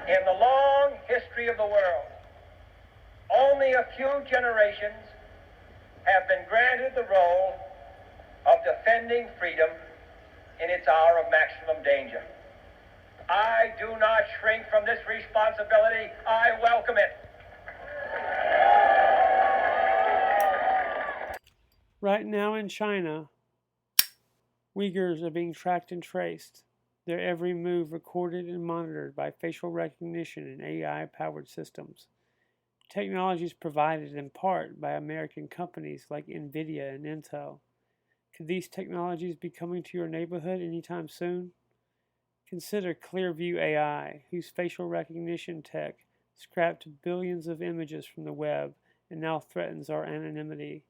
In the long history of the world, only a few generations have been granted the role of defending freedom in its hour of maximum danger. I do not shrink from this responsibility. I welcome it. Right now in China, Uyghurs are being tracked and traced, their every move recorded and monitored by facial recognition and AI-powered systems. Technologies provided in part by American companies like NVIDIA and Intel. Could these technologies be coming to your neighborhood anytime soon? Consider Clearview AI, whose facial recognition tech scrapped billions of images from the web and now threatens our anonymity.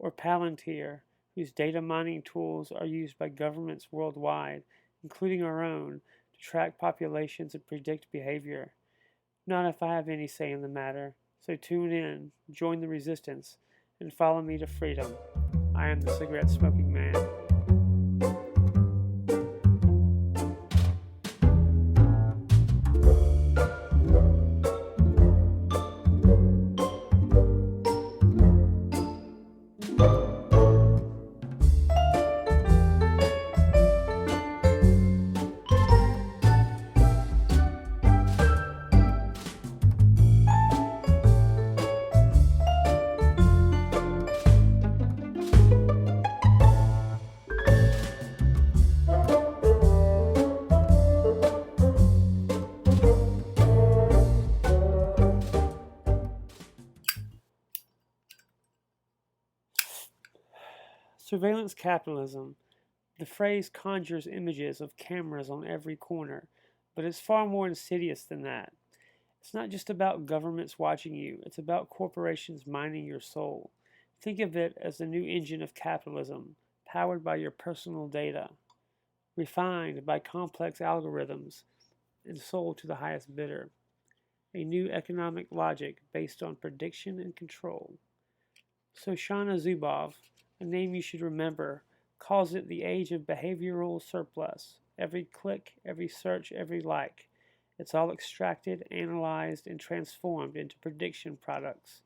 Or Palantir, whose data mining tools are used by governments worldwide, including our own, to track populations and predict behavior. Not if I have any say in the matter. So tune in, join the resistance, and follow me to freedom. I am the cigarette smoking man. Surveillance capitalism. The phrase conjures images of cameras on every corner, but it's far more insidious than that. It's not just about governments watching you, it's about corporations mining your soul. Think of it as the new engine of capitalism, powered by your personal data, refined by complex algorithms, and sold to the highest bidder. A new economic logic based on prediction and control. So Shana Zuboff, a name you should remember, calls it the age of behavioral surplus. Every click, every search, every like. It's all extracted, analyzed, and transformed into prediction products.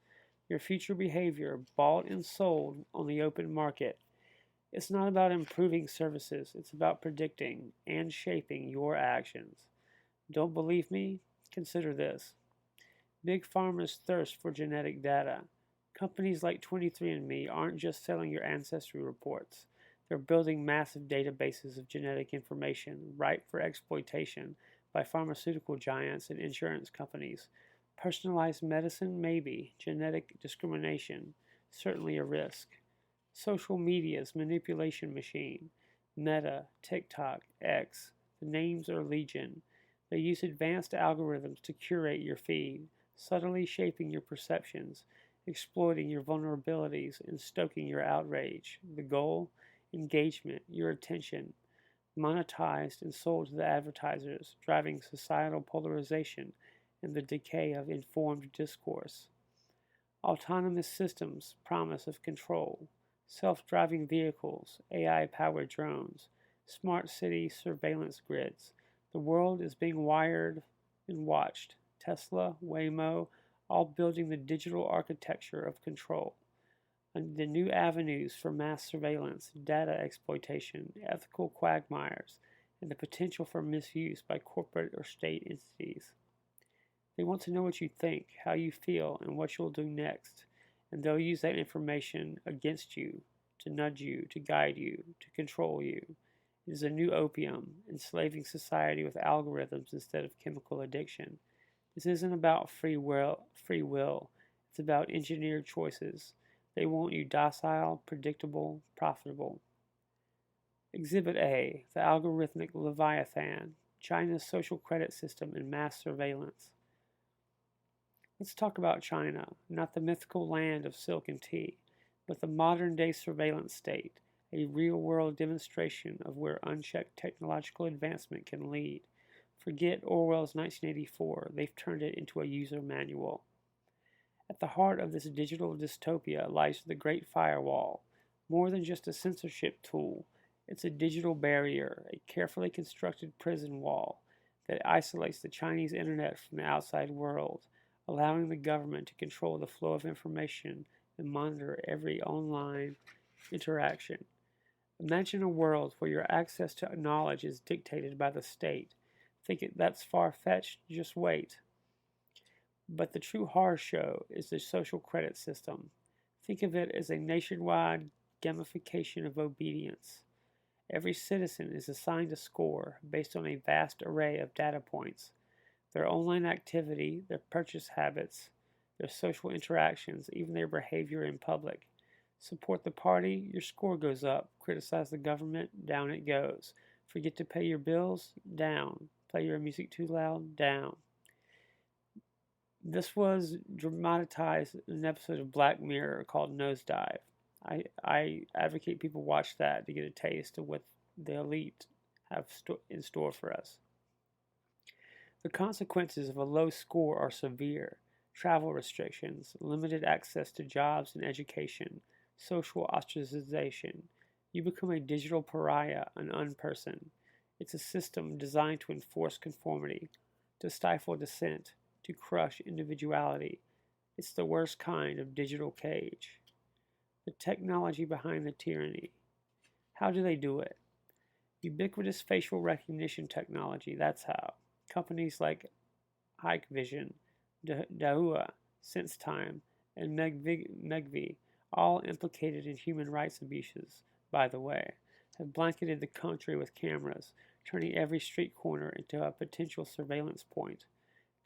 Your future behavior bought and sold on the open market. It's not about improving services, it's about predicting and shaping your actions. Don't believe me? Consider this. Big Pharma's thirst for genetic data. Companies like 23andMe aren't just selling your ancestry reports. They're building massive databases of genetic information ripe for exploitation by pharmaceutical giants and insurance companies. Personalized medicine, maybe. Genetic discrimination, certainly a risk. Social media's manipulation machine. Meta, TikTok, X. The names are legion. They use advanced algorithms to curate your feed, subtly shaping your perceptions, exploiting your vulnerabilities, and stoking your outrage. The goal? Engagement, your attention, monetized and sold to the advertisers, driving societal polarization and the decay of informed discourse. Autonomous systems, promise of control. Self-driving vehicles, AI-powered drones, smart city surveillance grids. The world is being wired and watched. Tesla, Waymo, all building the digital architecture of control. And the new avenues for mass surveillance, data exploitation, ethical quagmires, and the potential for misuse by corporate or state entities. They want to know what you think, how you feel, and what you'll do next, and they'll use that information against you, to nudge you, to guide you, to control you. It is a new opium, enslaving society with algorithms instead of chemical addiction. This isn't about free will. It's about engineered choices. They want you docile, predictable, profitable. Exhibit A, the algorithmic Leviathan, China's social credit system and mass surveillance. Let's talk about China, not the mythical land of silk and tea, but the modern-day surveillance state, a real-world demonstration of where unchecked technological advancement can lead. Forget Orwell's 1984, they've turned it into a user manual. At the heart of this digital dystopia lies the Great Firewall. More than just a censorship tool, it's a digital barrier, a carefully constructed prison wall, that isolates the Chinese internet from the outside world, allowing the government to control the flow of information and monitor every online interaction. Imagine a world where your access to knowledge is dictated by the state. That's far-fetched? Just wait. But the true horror show is the social credit system. Think of it as a nationwide gamification of obedience. Every citizen is assigned a score based on a vast array of data points: their online activity, their purchase habits, their social interactions, even their behavior in public. Support the party, your score goes up. Criticize the government, down it goes. Forget to pay your bills, down. Play your music too loud, down. This was dramatized in an episode of Black Mirror called Nosedive. I advocate people watch that to get a taste of what the elite have in store for us. The consequences of a low score are severe: travel restrictions, limited access to jobs and education, social ostracization. You become a digital pariah, an unperson. It's a system designed to enforce conformity, to stifle dissent, to crush individuality. It's the worst kind of digital cage. The technology behind the tyranny. How do they do it? Ubiquitous facial recognition technology, that's how. Companies like Hikvision, Dahua, SenseTime, and Megvii, all implicated in human rights abuses, by the way, have blanketed the country with cameras, turning every street corner into a potential surveillance point.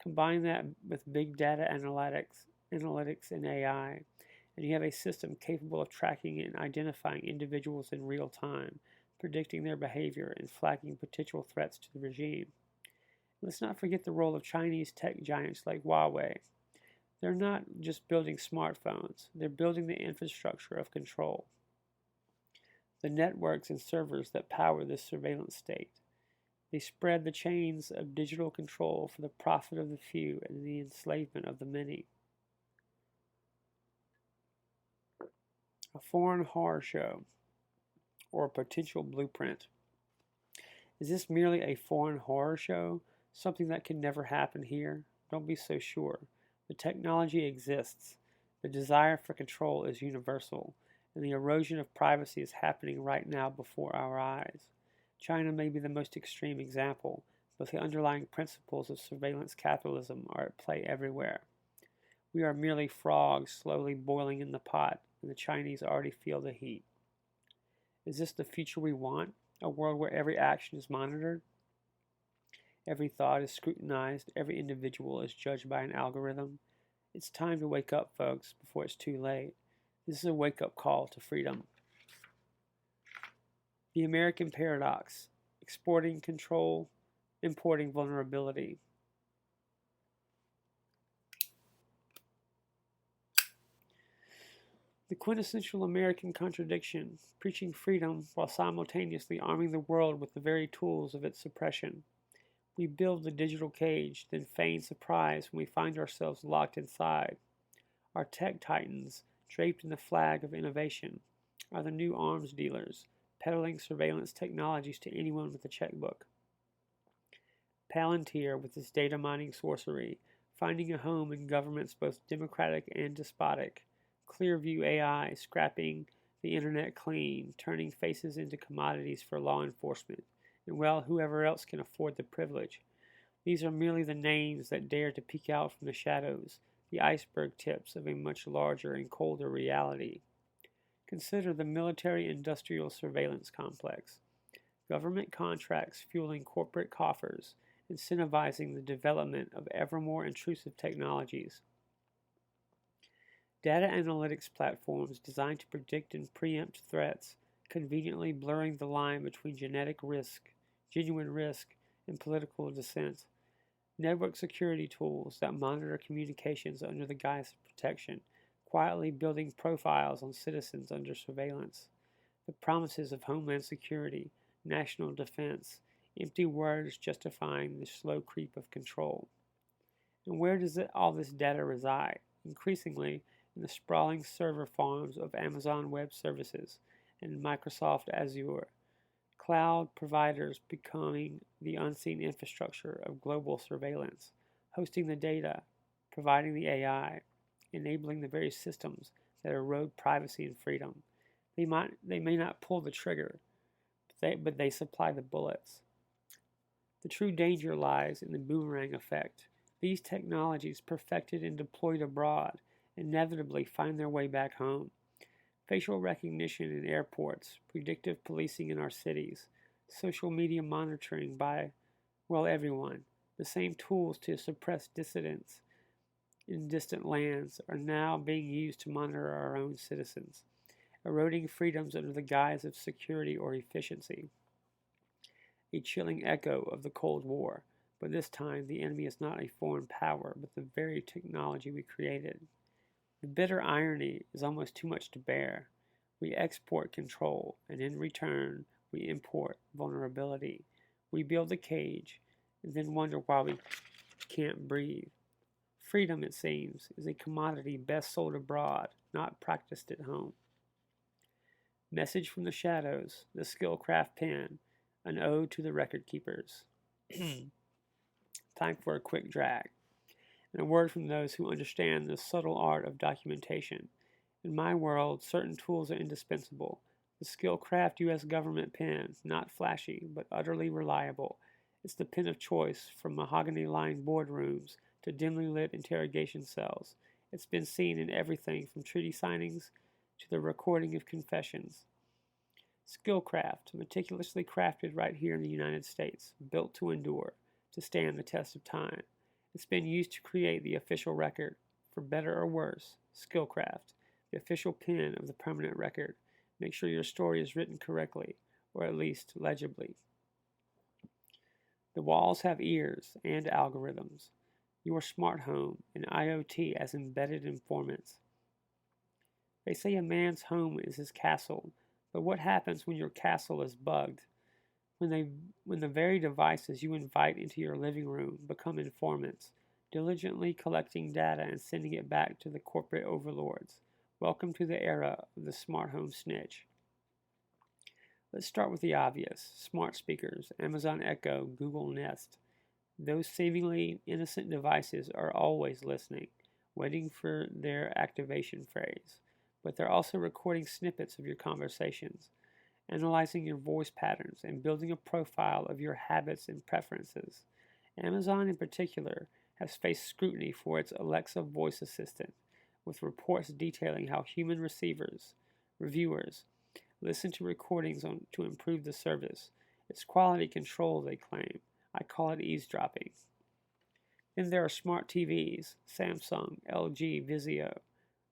Combine that with big data analytics and AI, and you have a system capable of tracking and identifying individuals in real time, predicting their behavior and flagging potential threats to the regime. Let's not forget the role of Chinese tech giants like Huawei. They're not just building smartphones, they're building the infrastructure of control, the networks and servers that power this surveillance state. They spread the chains of digital control for the profit of the few and the enslavement of the many. A foreign horror show, or a potential blueprint. Is this merely a foreign horror show? Something that can never happen here? Don't be so sure. The technology exists. The desire for control is universal, and the erosion of privacy is happening right now before our eyes. China may be the most extreme example, but the underlying principles of surveillance capitalism are at play everywhere. We are merely frogs slowly boiling in the pot, and the Chinese already feel the heat. Is this the future we want? A world where every action is monitored? Every thought is scrutinized, every individual is judged by an algorithm? It's time to wake up, folks, before it's too late. This is a wake-up call to freedom. The American paradox: exporting control, importing vulnerability. The quintessential American contradiction: preaching freedom while simultaneously arming the world with the very tools of its suppression. We build the digital cage, then feign surprise when we find ourselves locked inside. Our tech titans, draped in the flag of innovation, are the new arms dealers, peddling surveillance technologies to anyone with a checkbook. Palantir, with its data mining sorcery, finding a home in governments both democratic and despotic. Clearview AI, scrapping the internet clean, turning faces into commodities for law enforcement, and well, whoever else can afford the privilege. These are merely the names that dare to peek out from the shadows, the iceberg tips of a much larger and colder reality. Consider the military-industrial surveillance complex. Government contracts fueling corporate coffers, incentivizing the development of ever more intrusive technologies. Data analytics platforms designed to predict and preempt threats, conveniently blurring the line between genuine risk, and political dissent. Network security tools that monitor communications under the guise of protection, quietly building profiles on citizens under surveillance. The promises of homeland security, national defense, empty words justifying the slow creep of control. And where does all this data reside? Increasingly, in the sprawling server farms of Amazon Web Services and Microsoft Azure. cloud providers becoming the unseen infrastructure of global surveillance, hosting the data, providing the AI, enabling the very systems that erode privacy and freedom. They may not pull the trigger, but they supply the bullets. The true danger lies in the boomerang effect. These technologies, perfected and deployed abroad, inevitably find their way back home. Facial recognition in airports, predictive policing in our cities, social media monitoring by, well, everyone. The same tools to suppress dissidents in distant lands are now being used to monitor our own citizens, eroding freedoms under the guise of security or efficiency. A chilling echo of the Cold War, but this time the enemy is not a foreign power, but the very technology we created. The bitter irony is almost too much to bear. We export control, and in return, we import vulnerability. We build a cage, and then wonder why we can't breathe. Freedom, it seems, is a commodity best sold abroad, not practiced at home. Message from the shadows, the Skillcraft pen, an ode to the record keepers. Time for a quick drag, and a word from those who understand the subtle art of documentation. In my world, certain tools are indispensable. The Skillcraft U.S. government pen, not flashy, but utterly reliable. It's the pen of choice from mahogany-lined boardrooms to dimly lit interrogation cells. It's been seen in everything from treaty signings to the recording of confessions. Skillcraft, meticulously crafted right here in the United States, built to endure, to stand the test of time. It's been used to create the official record, for better or worse. Skillcraft, the official pen of the permanent record. Make sure your story is written correctly, or at least legibly. The walls have ears and algorithms. Your smart home and IoT as embedded informants. They say a man's home is his castle, but what happens when your castle is bugged? When the very devices you invite into your living room become informants, diligently collecting data and sending it back to the corporate overlords. Welcome to the era of the smart home snitch. Let's start with the obvious. Smart speakers, Amazon Echo, Google Nest. Those seemingly innocent devices are always listening, waiting for their activation phrase. But they're also recording snippets of your conversations, analyzing your voice patterns, and building a profile of your habits and preferences. Amazon, in particular, has faced scrutiny for its Alexa voice assistant, with reports detailing how human reviewers, listen to recordings to improve the service. It's quality control, they claim. I call it eavesdropping. Then there are smart TVs, Samsung, LG, Vizio.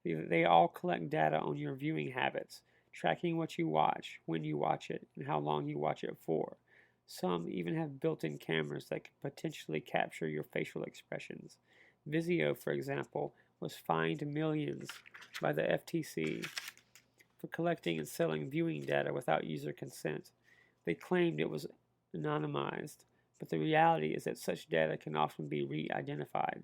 They all collect data on your viewing habits, tracking what you watch, when you watch it, and how long you watch it for. Some even have built-in cameras that can potentially capture your facial expressions. Vizio, for example, was fined millions by the FTC for collecting and selling viewing data without user consent. They claimed it was anonymized, but the reality is that such data can often be re-identified.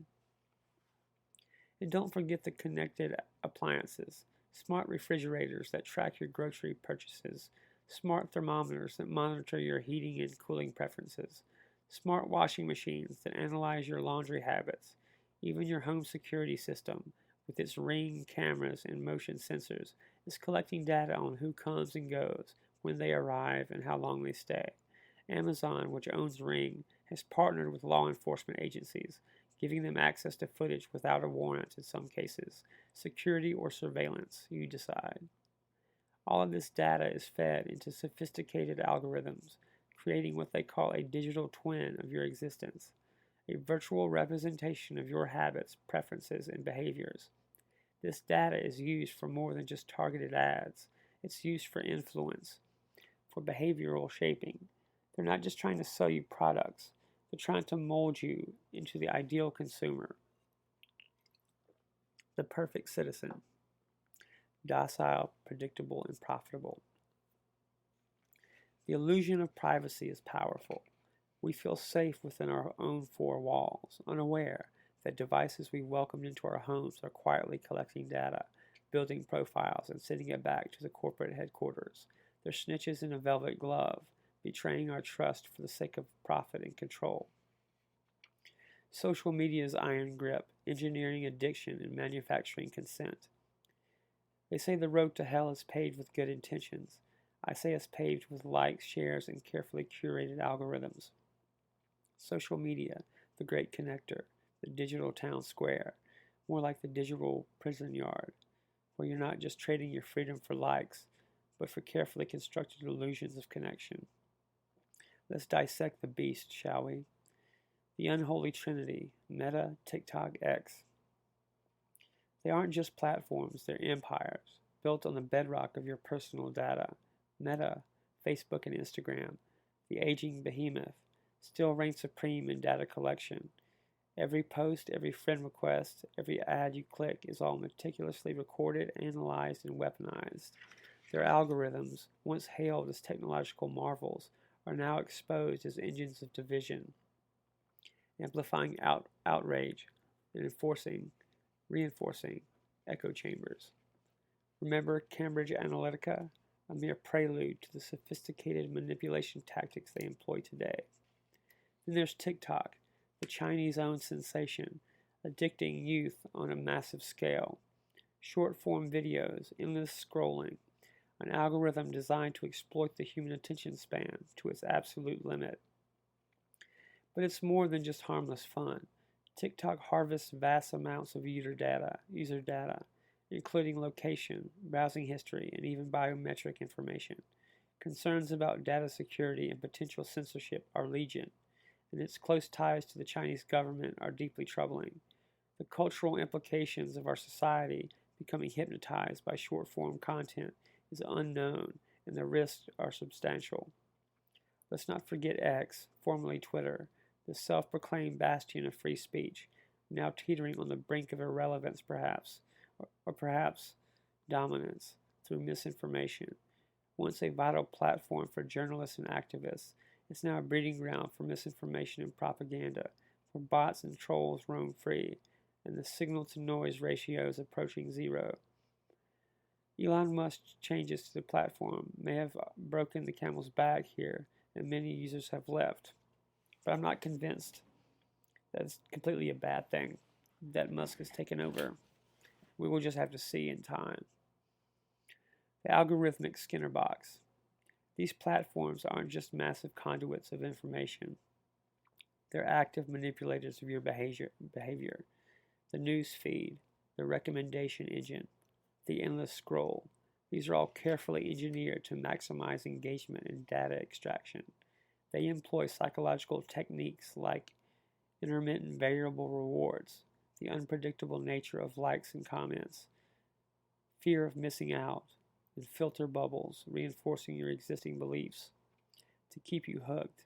And don't forget the connected appliances, smart refrigerators that track your grocery purchases, smart thermometers that monitor your heating and cooling preferences, smart washing machines that analyze your laundry habits, even your home security system, with its Ring cameras and motion sensors, is collecting data on who comes and goes, when they arrive, and how long they stay. Amazon, which owns Ring, has partnered with law enforcement agencies, giving them access to footage without a warrant in some cases. Security or surveillance, you decide. All of this data is fed into sophisticated algorithms, creating what they call a digital twin of your existence, a virtual representation of your habits, preferences, and behaviors. This data is used for more than just targeted ads. It's used for influence, for behavioral shaping. They're not just trying to sell you products. They're trying to mold you into the ideal consumer, the perfect citizen, docile, predictable, and profitable. The illusion of privacy is powerful. We feel safe within our own four walls, unaware that devices we welcomed into our homes are quietly collecting data, building profiles, and sending it back to the corporate headquarters. They're snitches in a velvet glove, betraying our trust for the sake of profit and control. Social media's iron grip, engineering addiction and manufacturing consent. They say the road to hell is paved with good intentions. I say it's paved with likes, shares, and carefully curated algorithms. Social media, the great connector, the digital town square, more like the digital prison yard, where you're not just trading your freedom for likes, but for carefully constructed illusions of connection. Let's dissect the beast, shall we? The unholy trinity, Meta, TikTok, X. They aren't just platforms, they're empires, built on the bedrock of your personal data. Meta, Facebook and Instagram, the aging behemoth, still reign supreme in data collection. Every post, every friend request, every ad you click is all meticulously recorded, analyzed, and weaponized. Their algorithms, once hailed as technological marvels, are now exposed as engines of division, amplifying outrage and reinforcing echo chambers. Remember Cambridge Analytica? A mere prelude to the sophisticated manipulation tactics they employ today. Then there's TikTok, the Chinese-owned sensation, addicting youth on a massive scale. Short-form videos, endless scrolling, an algorithm designed to exploit the human attention span to its absolute limit. But it's more than just harmless fun. TikTok harvests vast amounts of user data, including location, browsing history, and even biometric information. Concerns about data security and potential censorship are legion, and its close ties to the Chinese government are deeply troubling. The cultural implications of our society becoming hypnotized by short-form content is unknown, and the risks are substantial. Let's not forget X, formerly Twitter, the self-proclaimed bastion of free speech, now teetering on the brink of irrelevance perhaps, or perhaps dominance through misinformation. Once a vital platform for journalists and activists, it's now a breeding ground for misinformation and propaganda, where bots and trolls roam free, and the signal-to-noise ratio is approaching zero. Elon Musk's changes to the platform may have broken the camel's back here, and many users have left. But I'm not convinced that it's completely a bad thing that Musk has taken over. We will just have to see in time. The algorithmic Skinner box. These platforms aren't just massive conduits of information. They're active manipulators of your behavior. The news feed, the recommendation engine, the endless scroll. These are all carefully engineered to maximize engagement and data extraction. They employ psychological techniques like intermittent variable rewards, the unpredictable nature of likes and comments, fear of missing out, and filter bubbles reinforcing your existing beliefs to keep you hooked.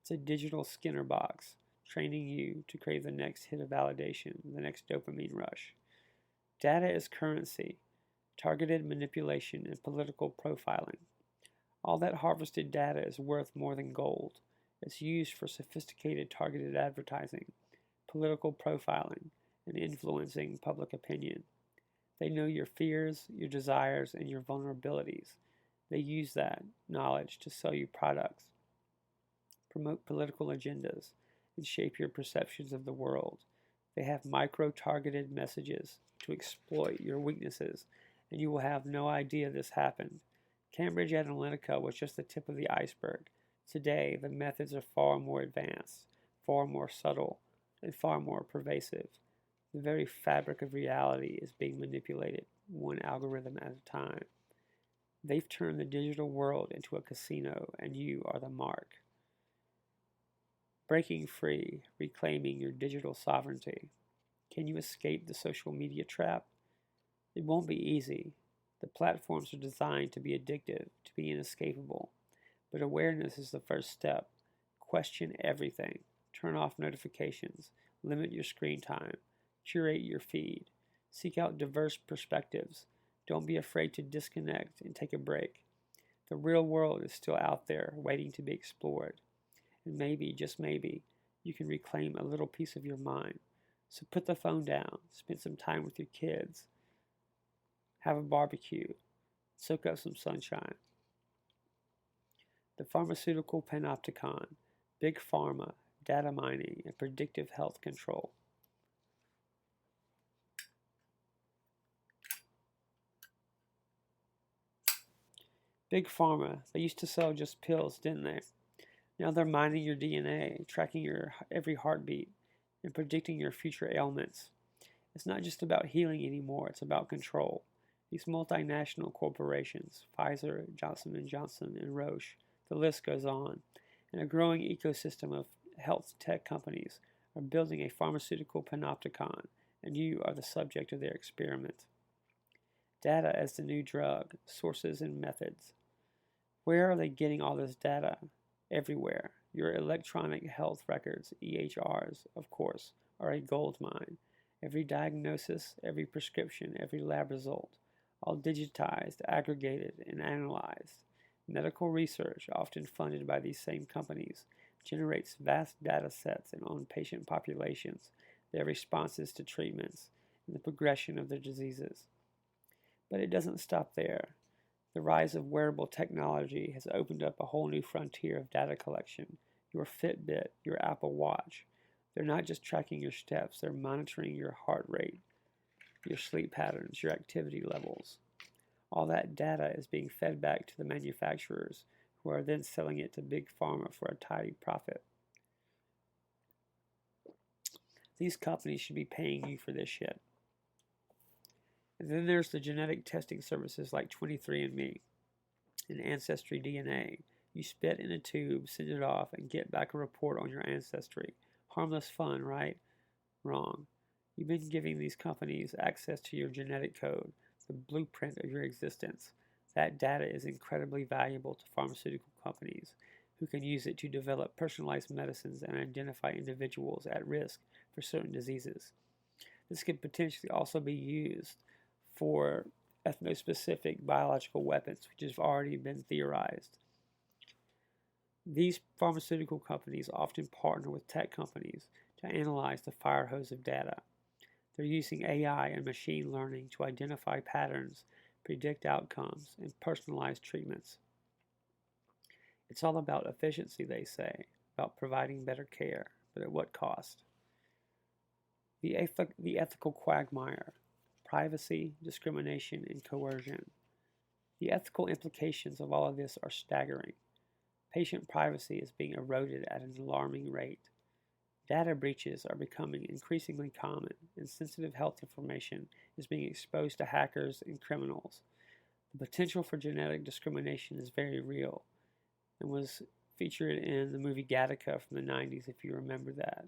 It's a digital Skinner box, training you to crave the next hit of validation, the next dopamine rush. Data is currency, targeted manipulation, and political profiling. All that harvested data is worth more than gold. It's used for sophisticated targeted advertising, political profiling, and influencing public opinion. They know your fears, your desires, and your vulnerabilities. They use that knowledge to sell you products, promote political agendas, and shape your perceptions of the world. They have micro-targeted messages to exploit your weaknesses, and you will have no idea this happened. Cambridge Analytica was just the tip of the iceberg. Today, the methods are far more advanced, far more subtle, and far more pervasive. The very fabric of reality is being manipulated, one algorithm at a time. They've turned the digital world into a casino, and you are the mark. Breaking free, reclaiming your digital sovereignty. Can you escape the social media trap? It won't be easy. The platforms are designed to be addictive, to be inescapable. But awareness is the first step. Question everything. Turn off notifications. Limit your screen time. Curate your feed. Seek out diverse perspectives. Don't be afraid to disconnect and take a break. The real world is still out there, waiting to be explored. And maybe, just maybe, you can reclaim a little piece of your mind. So put the phone down. Spend some time with your kids. Have a barbecue. Soak up some sunshine. The pharmaceutical panopticon, big pharma, data mining, and predictive health control. Big pharma, they used to sell just pills, didn't they? Now they're mining your DNA, tracking your every heartbeat, and predicting your future ailments. It's not just about healing anymore, it's about control. These multinational corporations, Pfizer, Johnson & Johnson, and Roche, the list goes on, and a growing ecosystem of health tech companies are building a pharmaceutical panopticon, and you are the subject of their experiment. Data as the new drug, sources and methods. Where are they getting all this data? Everywhere. Your electronic health records, EHRs, of course, are a gold mine. Every diagnosis, every prescription, every lab result, all digitized, aggregated, and analyzed. Medical research, often funded by these same companies, generates vast data sets and on patient populations, their responses to treatments, and the progression of their diseases. But it doesn't stop there. The rise of wearable technology has opened up a whole new frontier of data collection. Your Fitbit, your Apple Watch. They're not just tracking your steps, they're monitoring your heart rate, your sleep patterns, your activity levels. All that data is being fed back to the manufacturers, who are then selling it to Big Pharma for a tidy profit. These companies should be paying you for this shit. And then there's the genetic testing services like 23andMe and Ancestry DNA. You spit in a tube, send it off, and get back a report on your ancestry. Harmless fun, right? Wrong. You've been giving these companies access to your genetic code, the blueprint of your existence. That data is incredibly valuable to pharmaceutical companies, who can use it to develop personalized medicines and identify individuals at risk for certain diseases. This could potentially also be used for ethnospecific biological weapons, which have already been theorized. These pharmaceutical companies often partner with tech companies to analyze the fire hose of data. They're using AI and machine learning to identify patterns, predict outcomes, and personalize treatments. It's all about efficiency, they say, about providing better care, but at what cost? The ethical quagmire, privacy, discrimination, and coercion. The ethical implications of all of this are staggering. Patient privacy is being eroded at an alarming rate. Data breaches are becoming increasingly common, and sensitive health information is being exposed to hackers and criminals. The potential for genetic discrimination is very real, and was featured in the movie Gattaca from the 90s, if you remember that.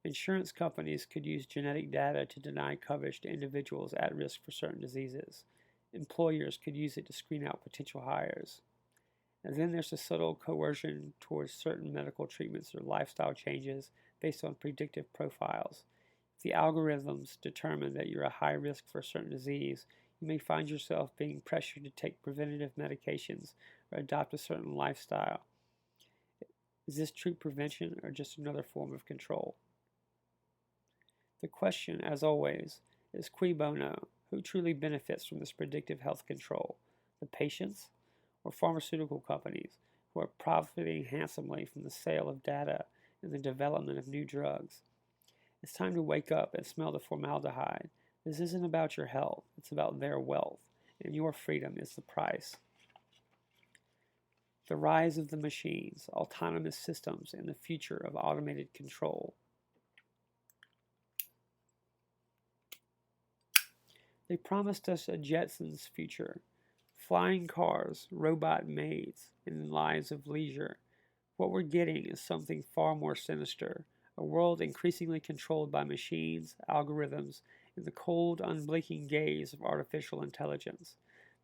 Insurance companies could use genetic data to deny coverage to individuals at risk for certain diseases. Employers could use it to screen out potential hires. And then there's the subtle coercion towards certain medical treatments or lifestyle changes based on predictive profiles. If the algorithms determine that you're a high risk for a certain disease, you may find yourself being pressured to take preventative medications or adopt a certain lifestyle. Is this true prevention or just another form of control? The question, as always, is cui bono? Who truly benefits from this predictive health control? The patients or pharmaceutical companies who are profiting handsomely from the sale of data and the development of new drugs? It's time to wake up and smell the formaldehyde. This isn't about your health, it's about their wealth, and your freedom is the price. The rise of the machines, autonomous systems, and the future of automated control. They promised us a Jetsons future, flying cars, robot maids, and lives of leisure. What we're getting is something far more sinister, a world increasingly controlled by machines, algorithms, and the cold, unblinking gaze of artificial intelligence.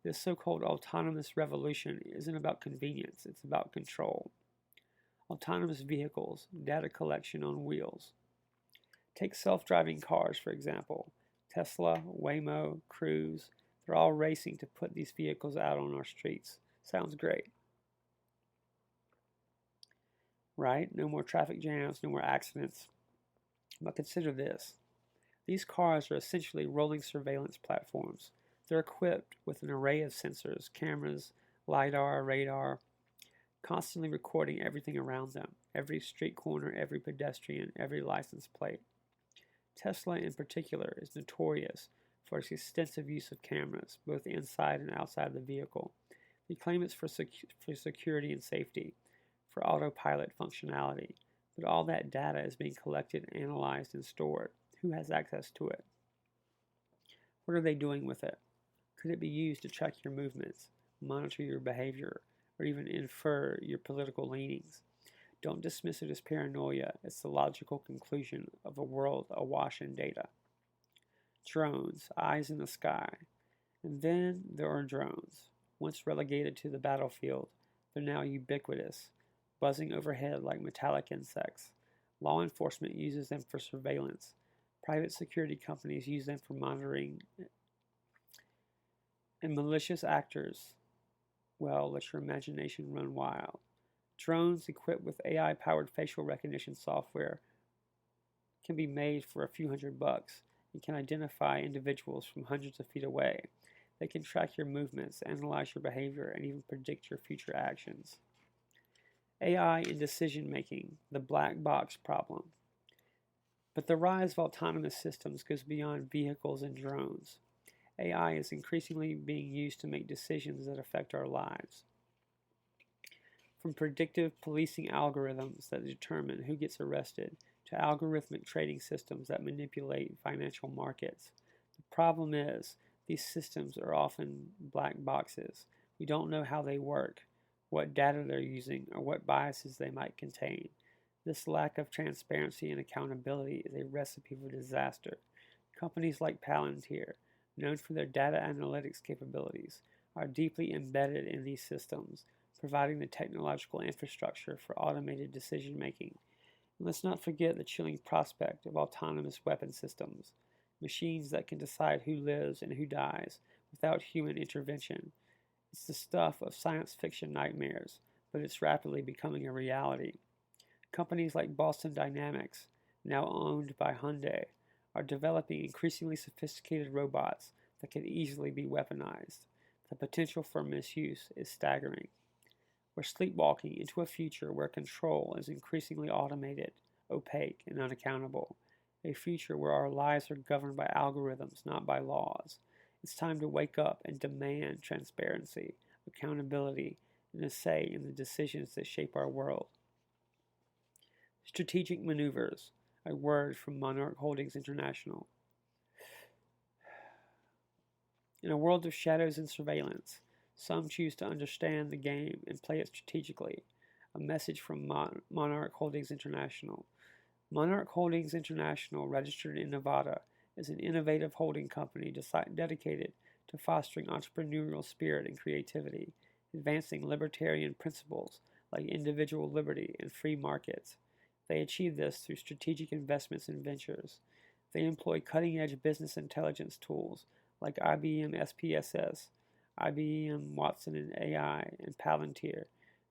This so-called autonomous revolution isn't about convenience, it's about control. Autonomous vehicles, data collection on wheels. Take self-driving cars, for example. Tesla, Waymo, Cruise, they're all racing to put these vehicles out on our streets. Sounds great. Right? No more traffic jams, no more accidents. But consider this. These cars are essentially rolling surveillance platforms. They're equipped with an array of sensors, cameras, LiDAR, radar. constantly recording everything around them, every street corner, every pedestrian, every license plate. Tesla, in particular, is notorious for its extensive use of cameras, both inside and outside the vehicle. They claim it's for security and safety, for autopilot functionality, but all that data is being collected, analyzed, and stored. Who has access to it? What are they doing with it? Could it be used to track your movements, monitor your behavior, or even infer your political leanings? Don't dismiss it as paranoia. It's the logical conclusion of a world awash in data. Drones, eyes in the sky. And then there are drones. Once relegated to the battlefield, they're now ubiquitous, buzzing overhead like metallic insects. Law enforcement uses them for surveillance. Private security companies use them for monitoring. And malicious actors, well, let your imagination run wild. Drones equipped with AI-powered facial recognition software can be made for a few $100 and can identify individuals from hundreds of feet away. They can track your movements, analyze your behavior, and even predict your future actions. AI in decision-making, the black box problem. But the rise of autonomous systems goes beyond vehicles and drones. AI is increasingly being used to make decisions that affect our lives. From predictive policing algorithms that determine who gets arrested to algorithmic trading systems that manipulate financial markets. The problem is, these systems are often black boxes. We don't know how they work, what data they're using, or what biases they might contain. This lack of transparency and accountability is a recipe for disaster. Companies like Palantir, known for their data analytics capabilities, are deeply embedded in these systems, providing the technological infrastructure for automated decision-making. And let's not forget the chilling prospect of autonomous weapon systems, machines that can decide who lives and who dies without human intervention. It's the stuff of science fiction nightmares, but it's rapidly becoming a reality. Companies like Boston Dynamics, now owned by Hyundai, are developing increasingly sophisticated robots that can easily be weaponized. The potential for misuse is staggering. We're sleepwalking into a future where control is increasingly automated, opaque, and unaccountable. A future where our lives are governed by algorithms, not by laws. It's time to wake up and demand transparency, accountability, and a say in the decisions that shape our world. Strategic maneuvers, a word from Monarch Holdings International. In a world of shadows and surveillance, some choose to understand the game and play it strategically. A message from Monarch Holdings International. Monarch Holdings International, registered in Nevada, is an innovative holding company dedicated to fostering entrepreneurial spirit and creativity, advancing libertarian principles like individual liberty and free markets. They achieve this through strategic investments in ventures. They employ cutting-edge business intelligence tools like IBM SPSS, IBM Watson and AI, and Palantir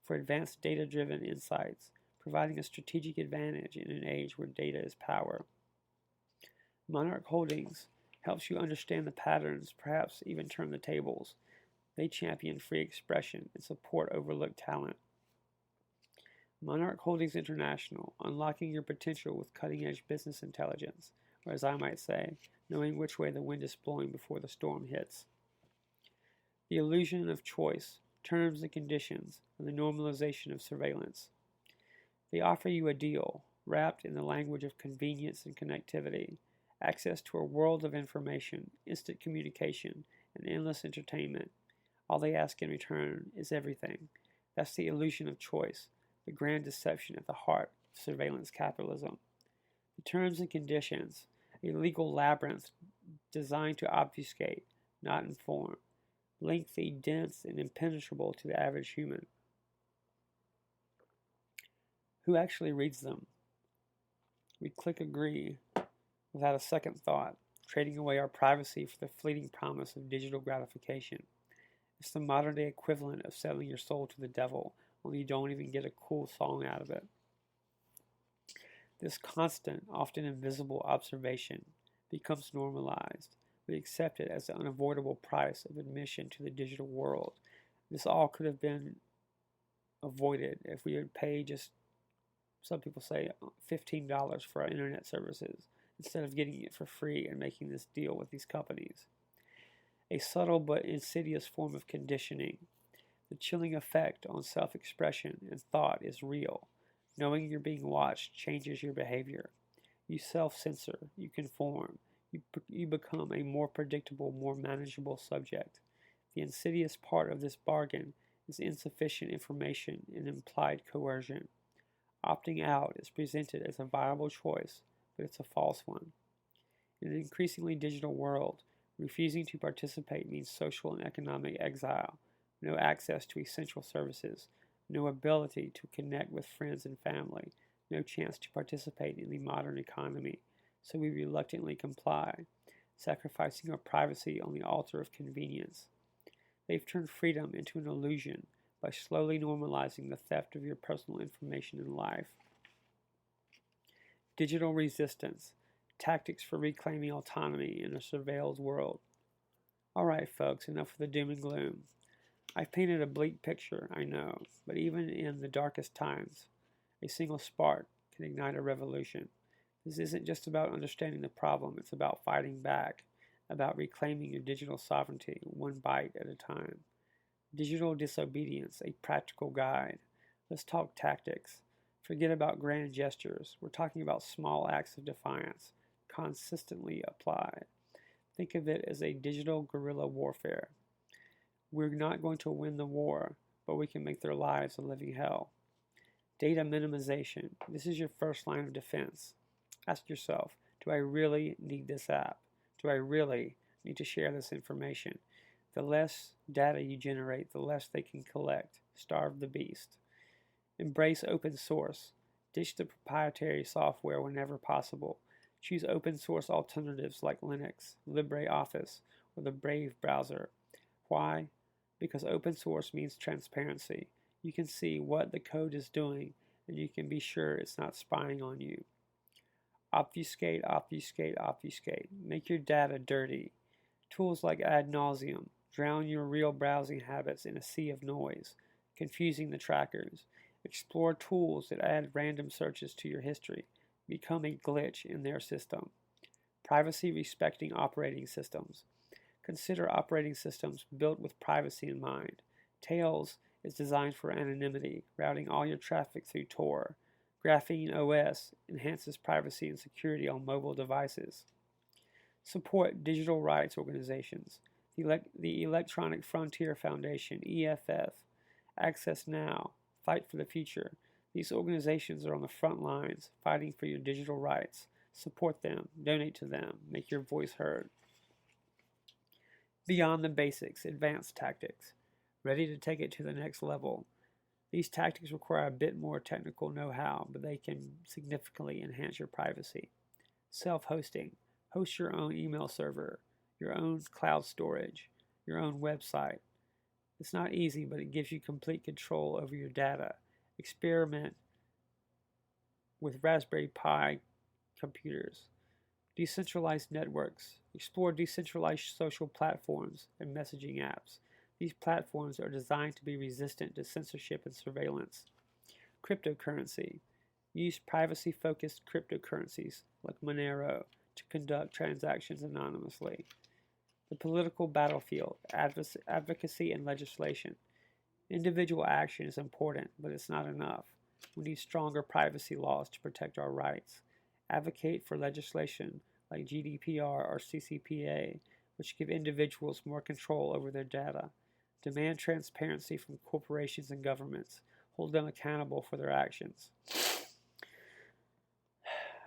for advanced data-driven insights, providing a strategic advantage in an age where data is power. Monarch Holdings helps you understand the patterns, perhaps even turn the tables. They champion free expression and support overlooked talent. Monarch Holdings International, unlocking your potential with cutting-edge business intelligence, or as I might say, knowing which way the wind is blowing before the storm hits. The illusion of choice, terms and conditions, and the normalization of surveillance. They offer you a deal, wrapped in the language of convenience and connectivity, access to a world of information, instant communication, and endless entertainment. All they ask in return is everything. That's the illusion of choice, the grand deception at the heart of surveillance capitalism. The terms and conditions, a legal labyrinth designed to obfuscate, not inform. Lengthy, dense, and impenetrable to the average human. Who actually reads them? We click agree without a second thought, trading away our privacy for the fleeting promise of digital gratification. It's the modern-day equivalent of selling your soul to the devil, only you don't even get a cool song out of it. This constant, often invisible observation becomes normalized. We accept it as the unavoidable price of admission to the digital world. This all could have been avoided if we would pay just, some people say, $15 for our internet services instead of getting it for free and making this deal with these companies. A subtle but insidious form of conditioning. The chilling effect on self-expression and thought is real. Knowing you're being watched changes your behavior. You self-censor, you conform, you become a more predictable, more manageable subject. The insidious part of this bargain is insufficient information and implied coercion. Opting out is presented as a viable choice, but it's a false one. In an increasingly digital world, refusing to participate means social and economic exile, no access to essential services, no ability to connect with friends and family, no chance to participate in the modern economy, so we reluctantly comply, sacrificing our privacy on the altar of convenience. They've turned freedom into an illusion by slowly normalizing the theft of your personal information and life. Digital resistance, tactics for reclaiming autonomy in a surveilled world. All right, folks, enough of the doom and gloom. I've painted a bleak picture, I know, but even in the darkest times, a single spark can ignite a revolution. This isn't just about understanding the problem, it's about fighting back, about reclaiming your digital sovereignty one bite at a time. Digital disobedience, a practical guide. Let's talk tactics. Forget about grand gestures. We're talking about small acts of defiance, consistently applied. Think of it as a digital guerrilla warfare. We're not going to win the war, but we can make their lives a living hell. Data minimization. This is your first line of defense. Ask yourself, do I really need this app? Do I really need to share this information? The less data you generate, the less they can collect. Starve the beast. Embrace open source. Ditch the proprietary software whenever possible. Choose open source alternatives like Linux, LibreOffice, or the Brave browser. Why? Because open source means transparency. You can see what the code is doing, and you can be sure it's not spying on you. Obfuscate, obfuscate, obfuscate. Make your data dirty. Tools like ad nauseum drown your real browsing habits in a sea of noise, confusing the trackers. Explore tools that add random searches to your history. Become a glitch in their system. Privacy-respecting operating systems. Consider operating systems built with privacy in mind. Tails is designed for anonymity, routing all your traffic through Tor. Graphene OS enhances privacy and security on mobile devices. Support digital rights organizations. The Electronic Frontier Foundation, EFF, Access Now, Fight for the Future. These organizations are on the front lines, fighting for your digital rights. Support them, donate to them, make your voice heard. Beyond the basics, advanced tactics. Ready to take it to the next level. These tactics require a bit more technical know-how, but they can significantly enhance your privacy. Self-hosting. Host your own email server, your own cloud storage, your own website. It's not easy, but it gives you complete control over your data. Experiment with Raspberry Pi computers. Decentralized networks. Explore decentralized social platforms and messaging apps. These platforms are designed to be resistant to censorship and surveillance. Cryptocurrency. Use privacy-focused cryptocurrencies like Monero to conduct transactions anonymously. The political battlefield, advocacy and legislation. Individual action is important, but it's not enough. We need stronger privacy laws to protect our rights. Advocate for legislation like GDPR or CCPA, which give individuals more control over their data. Demand transparency from corporations and governments. Hold them accountable for their actions.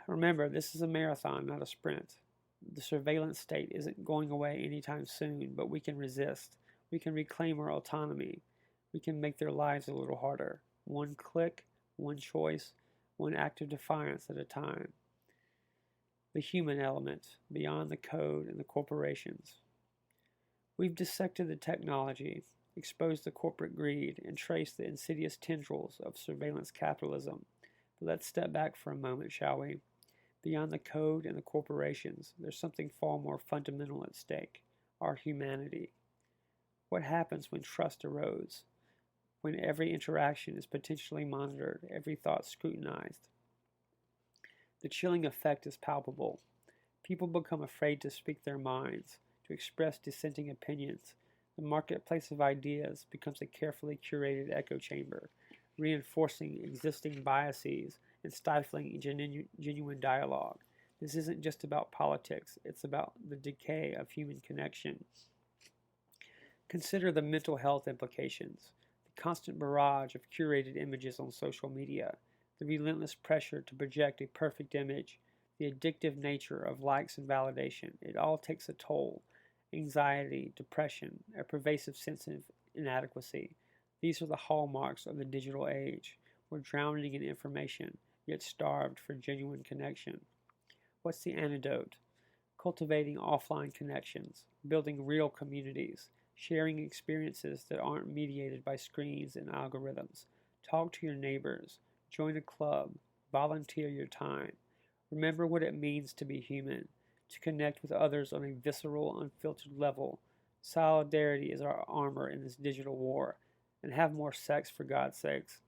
Remember, this is a marathon, not a sprint. The surveillance state isn't going away anytime soon, but we can resist. We can reclaim our autonomy. We can make their lives a little harder. One click, one choice, one act of defiance at a time. The human element, beyond the code and the corporations. We've dissected the technology, exposed the corporate greed, and traced the insidious tendrils of surveillance capitalism. But let's step back for a moment, shall we? Beyond the code and the corporations, there's something far more fundamental at stake, our humanity. What happens when trust erodes? when every interaction is potentially monitored, every thought scrutinized. The chilling effect is palpable. People become afraid to speak their minds, to express dissenting opinions. The marketplace of ideas becomes a carefully curated echo chamber, reinforcing existing biases and stifling genuine dialogue. This isn't just about politics, it's about the decay of human connection. Consider the mental health implications, the constant barrage of curated images on social media, the relentless pressure to project a perfect image, the addictive nature of likes and validation. It all takes a toll. Anxiety, depression, a pervasive sense of inadequacy. These are the hallmarks of the digital age. We're drowning in information, yet starved for genuine connection. What's the antidote? Cultivating offline connections, building real communities, sharing experiences that aren't mediated by screens and algorithms. Talk to your neighbors, join a club, volunteer your time. Remember what it means to be human, to connect with others on a visceral, unfiltered level. Solidarity is our armor in this digital war, and have more sex for God's sakes.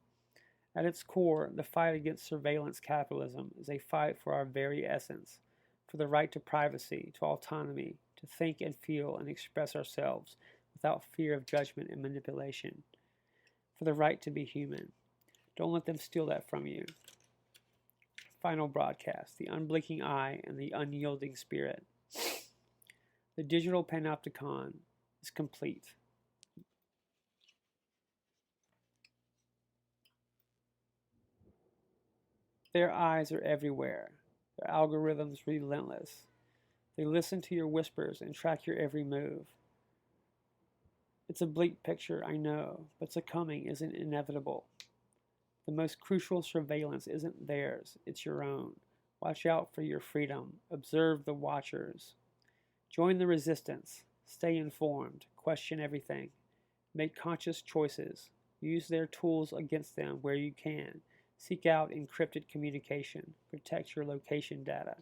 At its core, the fight against surveillance capitalism is a fight for our very essence, for the right to privacy, to autonomy, to think and feel and express ourselves without fear of judgment and manipulation, for the right to be human. Don't let them steal that from you. Final broadcast, the unblinking eye and the unyielding spirit. The digital panopticon is complete. Their eyes are everywhere, their algorithms relentless. They listen to your whispers and track your every move. It's a bleak picture, I know, but succumbing isn't inevitable. The most crucial surveillance isn't theirs, it's your own. Watch out for your freedom. Observe the watchers. Join the resistance. Stay informed. Question everything. Make conscious choices. Use their tools against them where you can. Seek out encrypted communication. Protect your location data.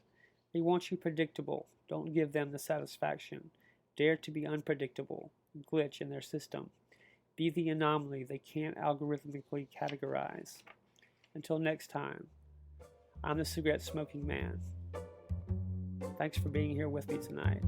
They want you predictable. Don't give them the satisfaction. Dare to be unpredictable. Glitch in their system. Be the anomaly they can't algorithmically categorize. Until next time, I'm the cigarette smoking man. Thanks for being here with me tonight.